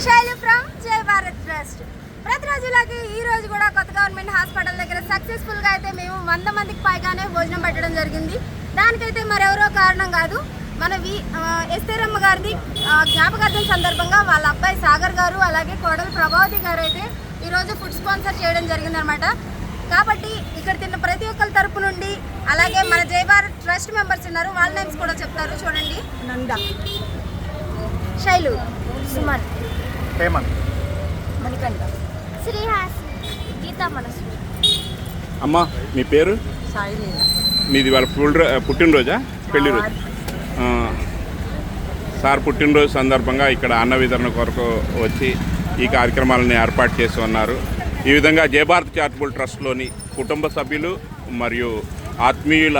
Shailu from జై Bharat trust. ప్రతిరోజు ఇలాగే ఈ రోజు కూడా కొత్త గవర్నమెంట్ హాస్పిటల్ దగ్గర సక్సెస్ఫుల్గా అయితే మేము 100 మందికి పైగానే భోజనం పెట్టడం జరిగింది. దానికైతే మరెవరో కారణం కాదు, మన ఎస్తేరమ్మ గారిది జ్ఞాపకార్థం సందర్భంగా వాళ్ళ అబ్బాయి సాగర్ గారు అలాగే కోడలు ప్రభావతి గారు అయితే ఈరోజు ఫుడ్ స్పాన్సర్ చేయడం జరిగిందనమాట. కాబట్టి ఇక్కడ తిన్న ప్రతి ఒక్కరి తరపు నుండి అలాగే మన జై భారత్ ట్రస్ట్ మెంబర్స్ ఉన్నారు, వాళ్ళ నేమ్స్ కూడా చెప్తారు. చూడండి, నంద, శైలు, సుమన్, హేమంత్, మణికంఠ, శ్రీహాస్, గీతా మనసు. అమ్మా మీ పేరు? సాయిలీల. మీది వాళ్ళ పుట్టినరోజా పెళ్లి రోజు? సార్ పుట్టినరోజు సందర్భంగా ఇక్కడ అన్న వితరణ కొరకు వచ్చి ఈ కార్యక్రమాలను ఏర్పాటు చేసి ఉన్నారు. ఈ విధంగా జై భారత్ చారిటబుల్ ట్రస్ట్లోని కుటుంబ సభ్యులు మరియు ఆత్మీయుల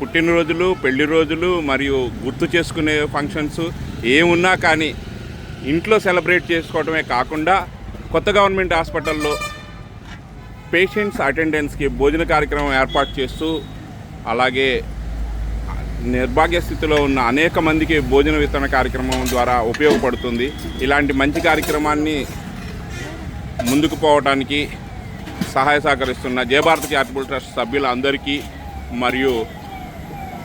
పుట్టినరోజులు, పెళ్లి రోజులు మరియు గుర్తు చేసుకునే ఫంక్షన్స్ ఏమున్నా కానీ ఇంట్లో సెలబ్రేట్ చేసుకోవడమే కాకుండా కొత్త గవర్నమెంట్ హాస్పిటల్లో పేషెంట్స్ అటెండెన్స్కి భోజన కార్యక్రమం ఏర్పాటు చేస్తూ అలాగే నిర్భాగ్య స్థితిలో ఉన్న అనేక మందికి భోజన వితరణ కార్యక్రమం ద్వారా ఉపయోగపడుతుంది. ఇలాంటి మంచి కార్యక్రమాన్ని ముందుకు పోవడానికి సహాయ సహకరిస్తున్న జై భారత్ చారిటబుల్ ట్రస్ట్ సభ్యులందరికీ మరియు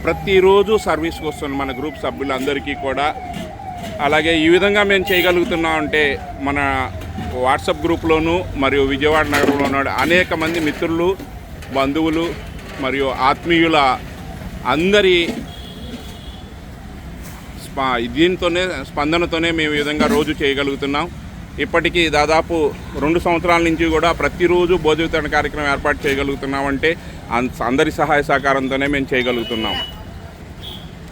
ప్రతిరోజు సర్వీస్కి వస్తున్న మన గ్రూప్ సభ్యులందరికీ కూడా, అలాగే ఈ విధంగా మేము చేయగలుగుతున్నామంటే మన వాట్సాప్ గ్రూప్లోనూ మరియు విజయవాడ నగరంలో అనేక మంది మిత్రులు, బంధువులు మరియు ఆత్మీయుల అందరి దీంతోనే స్పందనతోనే మేము ఈ విధంగా రోజు చేయగలుగుతున్నాం. ఇప్పటికీ దాదాపు 2 సంవత్సరాల నుంచి కూడా ప్రతిరోజు భోజన వితరణ కార్యక్రమం ఏర్పాటు చేయగలుగుతున్నామంటే అందరి సహాయ సహకారంతోనే మేము చేయగలుగుతున్నాం.